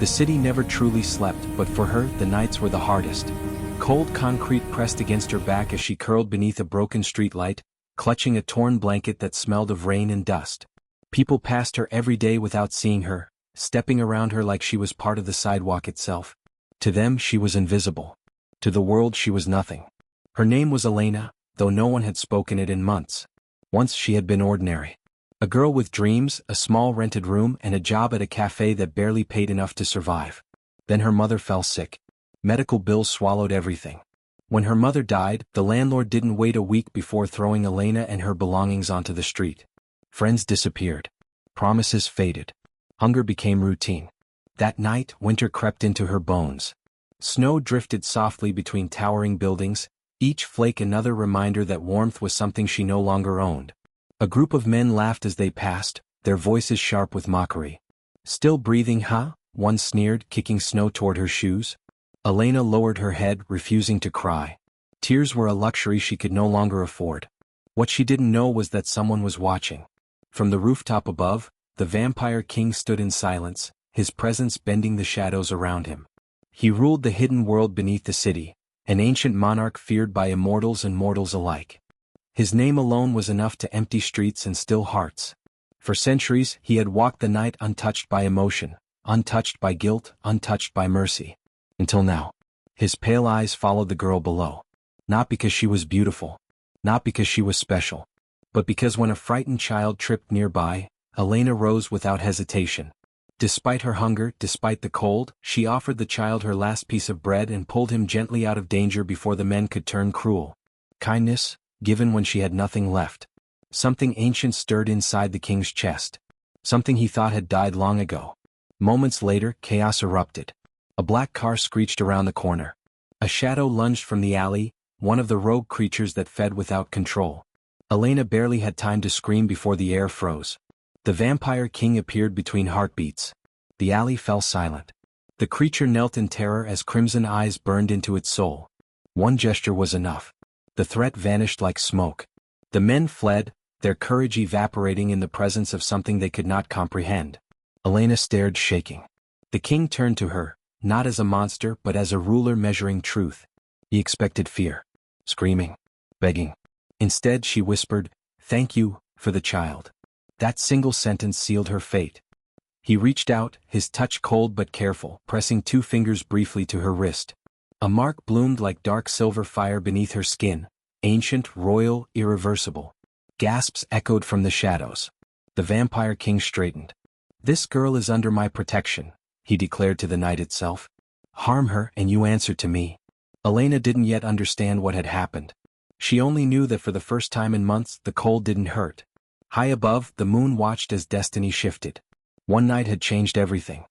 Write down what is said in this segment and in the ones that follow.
The city never truly slept, but for her, the nights were the hardest. Cold concrete pressed against her back as she curled beneath a broken streetlight, clutching a torn blanket that smelled of rain and dust. People passed her every day without seeing her, stepping around her like she was part of the sidewalk itself. To them she was invisible. To the world she was nothing. Her name was Elena, though no one had spoken it in months. Once she had been ordinary. A girl with dreams, a small rented room, and a job at a cafe that barely paid enough to survive. Then her mother fell sick. Medical bills swallowed everything. When her mother died, the landlord didn't wait a week before throwing Elena and her belongings onto the street. Friends disappeared. Promises faded. Hunger became routine. That night, winter crept into her bones. Snow drifted softly between towering buildings, each flake another reminder that warmth was something she no longer owned. A group of men laughed as they passed, their voices sharp with mockery. "Still breathing, huh?" one sneered, kicking snow toward her shoes. Elena lowered her head, refusing to cry. Tears were a luxury she could no longer afford. What she didn't know was that someone was watching. From the rooftop above, the Vampire King stood in silence, his presence bending the shadows around him. He ruled the hidden world beneath the city, an ancient monarch feared by immortals and mortals alike. His name alone was enough to empty streets and still hearts. For centuries, he had walked the night untouched by emotion, untouched by guilt, untouched by mercy. Until now. His pale eyes followed the girl below. Not because she was beautiful. Not because she was special. But because when a frightened child tripped nearby, Elena rose without hesitation. Despite her hunger, despite the cold, she offered the child her last piece of bread and pulled him gently out of danger before the men could turn cruel. Kindness, given when she had nothing left. Something ancient stirred inside the king's chest. Something he thought had died long ago. Moments later, chaos erupted. A black car screeched around the corner. A shadow lunged from the alley, one of the rogue creatures that fed without control. Elena barely had time to scream before the air froze. The Vampire King appeared between heartbeats. The alley fell silent. The creature knelt in terror as crimson eyes burned into its soul. One gesture was enough. The threat vanished like smoke. The men fled, their courage evaporating in the presence of something they could not comprehend. Elena stared, shaking. The king turned to her, not as a monster but as a ruler measuring truth. He expected fear. Screaming. Begging. Instead she whispered, "Thank you, for the child." That single sentence sealed her fate. He reached out, his touch cold but careful, pressing 2 fingers briefly to her wrist. A mark bloomed like dark silver fire beneath her skin, ancient, royal, irreversible. Gasps echoed from the shadows. The Vampire King straightened. "This girl is under my protection," he declared to the night itself. "Harm her and you answer to me." Elena didn't yet understand what had happened. She only knew that for the first time in months the cold didn't hurt. High above, the moon watched as destiny shifted. One night had changed everything.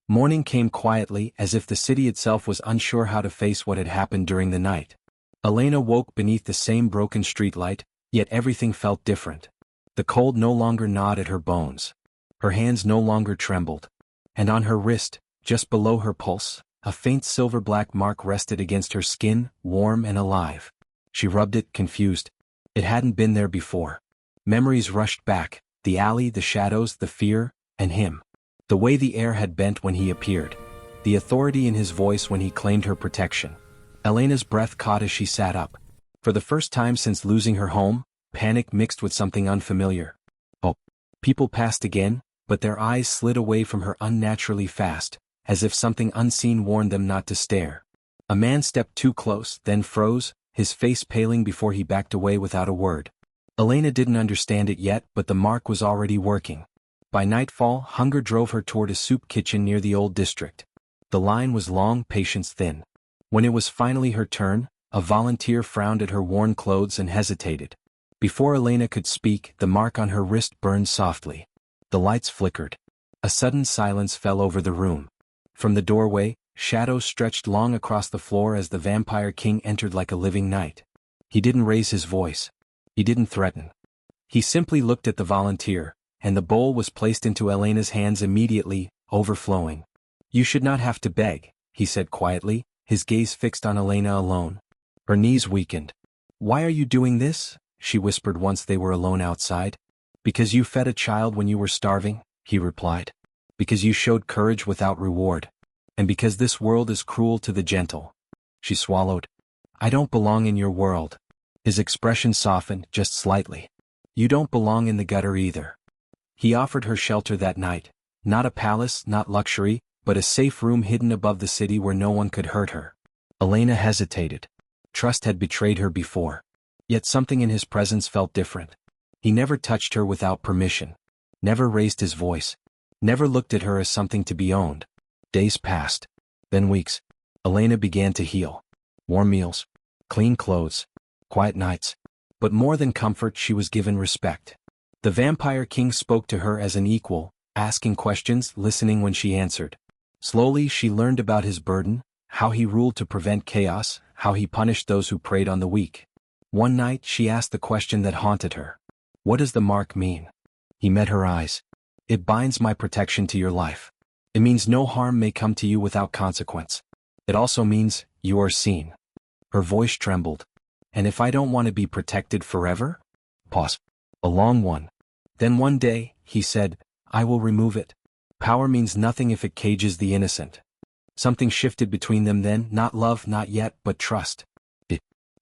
Morning came quietly, as if the city itself was unsure how to face what had happened during the night. Elena woke beneath the same broken streetlight, yet everything felt different. The cold no longer gnawed at her bones. Her hands no longer trembled. And on her wrist, just below her pulse, a faint silver-black mark rested against her skin, warm and alive. She rubbed it, confused. It hadn't been there before. Memories rushed back, the alley, the shadows, the fear, and him. The way the air had bent when he appeared. The authority in his voice when he claimed her protection. Elena's breath caught as she sat up. For the first time since losing her home, panic mixed with something unfamiliar. Oh. People passed again, but their eyes slid away from her unnaturally fast, as if something unseen warned them not to stare. A man stepped too close, then froze, his face paling before he backed away without a word. Elena didn't understand it yet, but the mark was already working. By nightfall, hunger drove her toward a soup kitchen near the old district. The line was long, patience thin. When it was finally her turn, a volunteer frowned at her worn clothes and hesitated. Before Elena could speak, the mark on her wrist burned softly. The lights flickered. A sudden silence fell over the room. From the doorway, shadows stretched long across the floor as the Vampire King entered like a living knight. He didn't raise his voice. He didn't threaten. He simply looked at the volunteer, and the bowl was placed into Elena's hands immediately, overflowing. "You should not have to beg," he said quietly, his gaze fixed on Elena alone. Her knees weakened. "Why are you doing this?" she whispered once they were alone outside. "Because you fed a child when you were starving," he replied. "Because you showed courage without reward." And because this world is cruel to the gentle. She swallowed. I don't belong in your world. His expression softened just slightly. You don't belong in the gutter either. He offered her shelter that night. Not a palace, not luxury, but a safe room hidden above the city where no one could hurt her. Elena hesitated. Trust had betrayed her before. Yet something in his presence felt different. He never touched her without permission. Never raised his voice. Never looked at her as something to be owned. Days passed. Then weeks. Elena began to heal. Warm meals. Clean clothes. Quiet nights. But more than comfort, she was given respect. The Vampire King spoke to her as an equal, asking questions, listening when she answered. Slowly she learned about his burden, how he ruled to prevent chaos, how he punished those who preyed on the weak. One night she asked the question that haunted her. What does the mark mean? He met her eyes. It binds my protection to your life. It means no harm may come to you without consequence. It also means you are seen. Her voice trembled. And if I don't want to be protected forever? Pause. A long one. Then one day, he said, I will remove it. Power means nothing if it cages the innocent. Something shifted between them then, not love, not yet, but trust.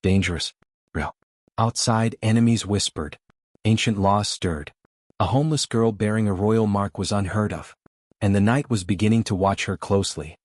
Dangerous. Real. Outside, enemies whispered. Ancient laws stirred. A homeless girl bearing a royal mark was unheard of. And the night was beginning to watch her closely.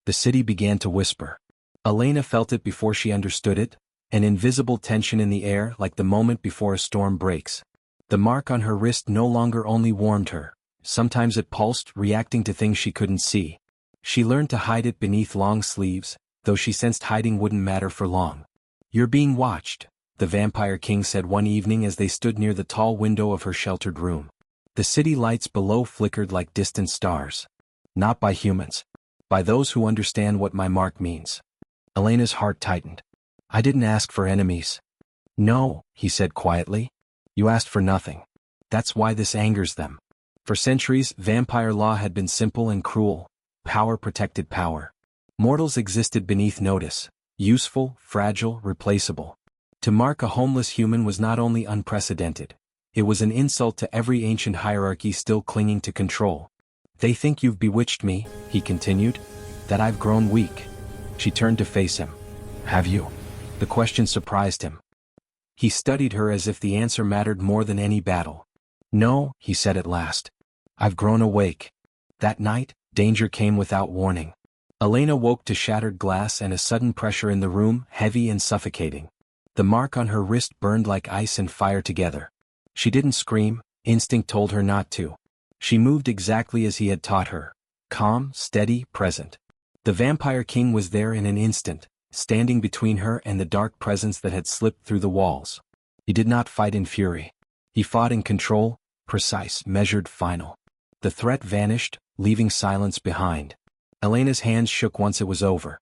The city began to whisper. Elena felt it before she understood it, an invisible tension in the air like the moment before a storm breaks. The mark on her wrist no longer only warmed her, sometimes it pulsed, reacting to things she couldn't see. She learned to hide it beneath long sleeves, though she sensed hiding wouldn't matter for long. You're being watched, the Vampire King said one evening as they stood near the tall window of her sheltered room. The city lights below flickered like distant stars. Not by humans. By those who understand what my mark means. Elena's heart tightened. I didn't ask for enemies. No, he said quietly. You asked for nothing. That's why this angers them. For centuries, vampire law had been simple and cruel. Power protected power. Mortals existed beneath notice. Useful, fragile, replaceable. To mark a homeless human was not only unprecedented. It was an insult to every ancient hierarchy still clinging to control. They think you've bewitched me, he continued. That I've grown weak. She turned to face him. Have you? The question surprised him. He studied her as if the answer mattered more than any battle. No, he said at last. I've grown awake. That night, danger came without warning. Elena woke to shattered glass and a sudden pressure in the room, heavy and suffocating. The mark on her wrist burned like ice and fire together. She didn't scream, instinct told her not to. She moved exactly as he had taught her. Calm, steady, present. The Vampire King was there in an instant, standing between her and the dark presence that had slipped through the walls. He did not fight in fury. He fought in control, precise, measured, final. The threat vanished, leaving silence behind. Elena's hands shook once it was over.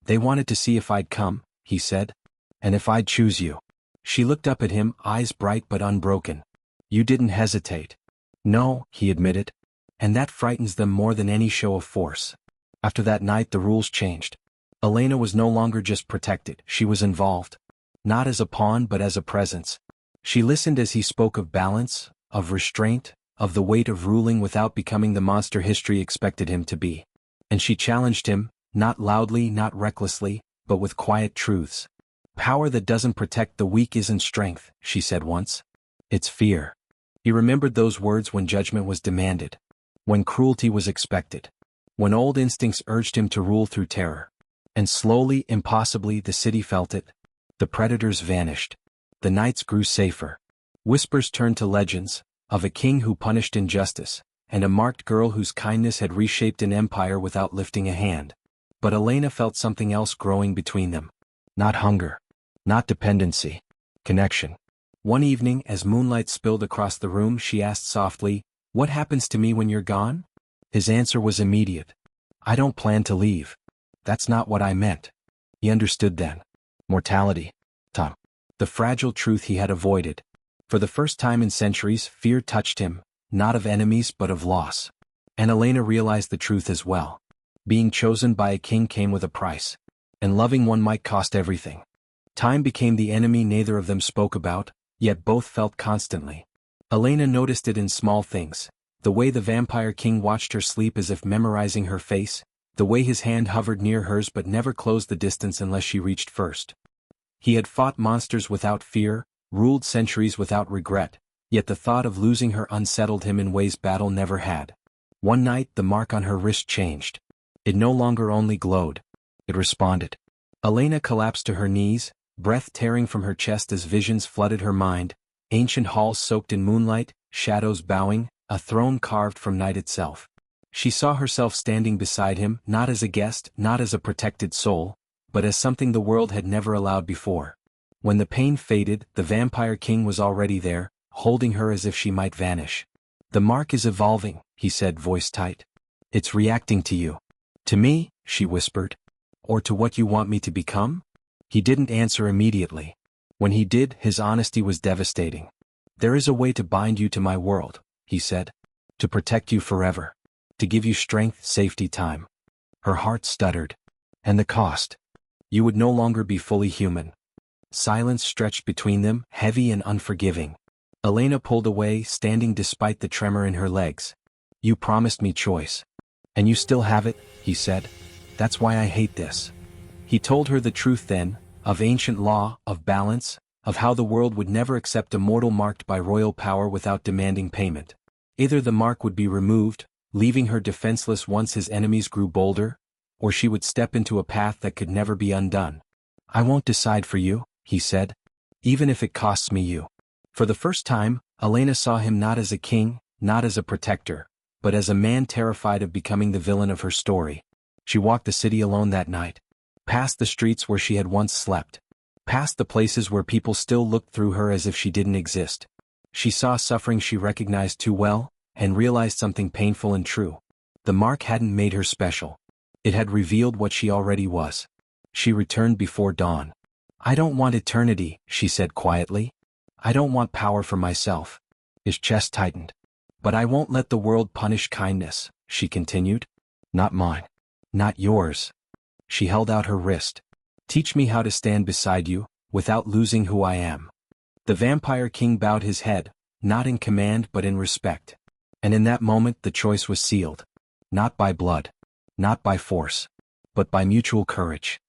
They wanted to see if I'd come, he said. And if I'd choose you. She looked up at him, eyes bright but unbroken. You didn't hesitate. No, he admitted. And that frightens them more than any show of force. After that night the rules changed. Elena was no longer just protected, she was involved. Not as a pawn but as a presence. She listened as he spoke of balance, of restraint, of the weight of ruling without becoming the monster history expected him to be. And she challenged him, not loudly, not recklessly, but with quiet truths. Power that doesn't protect the weak isn't strength, she said once. It's fear. He remembered those words when judgment was demanded. When cruelty was expected. When old instincts urged him to rule through terror. And slowly, impossibly, the city felt it. The predators vanished. The nights grew safer. Whispers turned to legends, of a king who punished injustice, and a marked girl whose kindness had reshaped an empire without lifting a hand. But Elena felt something else growing between them. Not hunger. Not dependency. Connection. One evening, as moonlight spilled across the room, she asked softly, "What happens to me when you're gone?" His answer was immediate. "I don't plan to leave. That's not what I meant." He understood then. Mortality. Time. The fragile truth he had avoided. For the first time in centuries, fear touched him, not of enemies but of loss. And Elena realized the truth as well. Being chosen by a king came with a price. And loving one might cost everything. Time became the enemy neither of them spoke about, yet both felt constantly. Elena noticed it in small things. The way the Vampire King watched her sleep as if memorizing her face, the way his hand hovered near hers but never closed the distance unless she reached first. He had fought monsters without fear, ruled centuries without regret, yet the thought of losing her unsettled him in ways battle never had. One night the mark on her wrist changed. It no longer only glowed. It responded. Elena collapsed to her knees, breath tearing from her chest as visions flooded her mind, ancient halls soaked in moonlight, shadows bowing, a throne carved from night itself. She saw herself standing beside him, not as a guest, not as a protected soul, but as something the world had never allowed before. When the pain faded, the Vampire King was already there, holding her as if she might vanish. "The mark is evolving," he said, voice tight. "It's reacting to you." "To me?" she whispered. "Or to what you want me to become?" He didn't answer immediately. When he did, his honesty was devastating. "There is a way to bind you to my world," he said. "To protect you forever. To give you strength, safety, time." Her heart stuttered. "And the cost?" "You would no longer be fully human." Silence stretched between them, heavy and unforgiving. Elena pulled away, standing despite the tremor in her legs. "You promised me choice. And you still have it," he said. "That's why I hate this." He told her the truth then, of ancient law, of balance, of how the world would never accept a mortal marked by royal power without demanding payment. Either the mark would be removed, leaving her defenseless once his enemies grew bolder, or she would step into a path that could never be undone. "I won't decide for you," he said. "Even if it costs me you." For the first time, Elena saw him not as a king, not as a protector, but as a man terrified of becoming the villain of her story. She walked the city alone that night. Past the streets where she had once slept. Past the places where people still looked through her as if she didn't exist. She saw suffering she recognized too well, and realized something painful and true. The mark hadn't made her special. It had revealed what she already was. She returned before dawn. "I don't want eternity," she said quietly. "I don't want power for myself." His chest tightened. "But I won't let the world punish kindness," she continued. "Not mine. Not yours." She held out her wrist. "Teach me how to stand beside you, without losing who I am." The Vampire King bowed his head, not in command but in respect. And in that moment the choice was sealed. Not by blood. Not by force. But by mutual courage.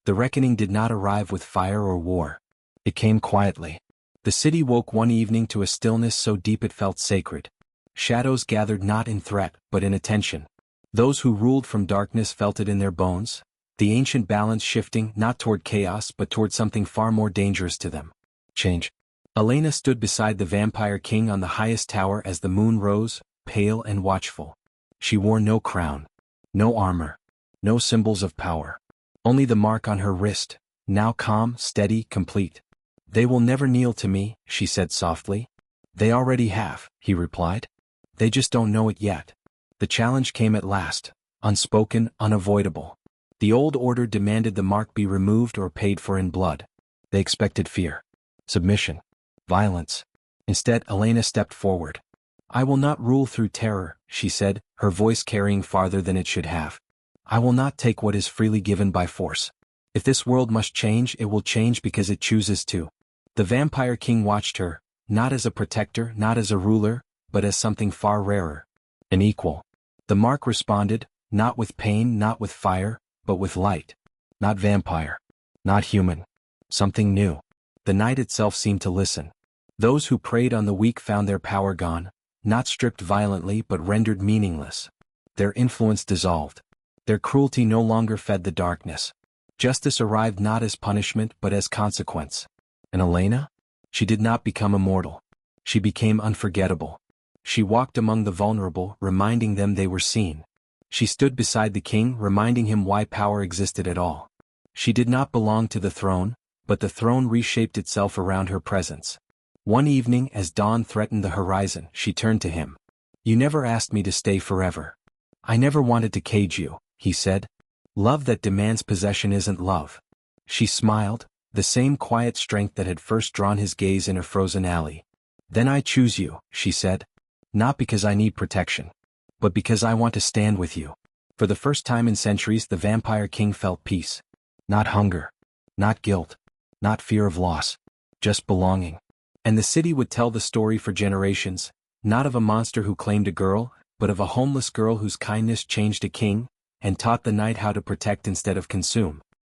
The reckoning did not arrive with fire or war. It came quietly. The city woke one evening to a stillness so deep it felt sacred. Shadows gathered not in threat, but in attention. Those who ruled from darkness felt it in their bones, the ancient balance shifting not toward chaos but toward something far more dangerous to them. Change. Elena stood beside the Vampire King on the highest tower as the moon rose, pale and watchful. She wore no crown, no armor, no symbols of power. Only the mark on her wrist, now calm, steady, complete. "They will never kneel to me," she said softly. "They already have," he replied. "They just don't know it yet." The challenge came at last, unspoken, unavoidable. The old order demanded the mark be removed or paid for in blood. They expected fear, submission, violence. Instead, Elena stepped forward. "I will not rule through terror," she said, her voice carrying farther than it should have. "I will not take what is freely given by force. If this world must change, it will change because it chooses to." The Vampire King watched her, not as a protector, not as a ruler, but as something far rarer. An equal. The mark responded, not with pain, not with fire, but with light. Not vampire. Not human. Something new. The night itself seemed to listen. Those who preyed on the weak found their power gone, not stripped violently but rendered meaningless. Their influence dissolved. Their cruelty no longer fed the darkness. Justice arrived not as punishment but as consequence. And Elena? She did not become immortal. She became unforgettable. She walked among the vulnerable, reminding them they were seen. She stood beside the king, reminding him why power existed at all. She did not belong to the throne, but the throne reshaped itself around her presence. One evening, as dawn threatened the horizon, she turned to him. "You never asked me to stay forever. I never wanted to cage you," he said. "Love that demands possession isn't love." She smiled, the same quiet strength that had first drawn his gaze in a frozen alley. "Then I choose you," she said. "Not because I need protection, but because I want to stand with you." For the first time in centuries, the Vampire King felt peace. Not hunger. Not guilt. Not fear of loss. Just belonging. And the city would tell the story for generations, not of a monster who claimed a girl, but of a homeless girl whose kindness changed a king, and taught the knight how to protect instead of consume.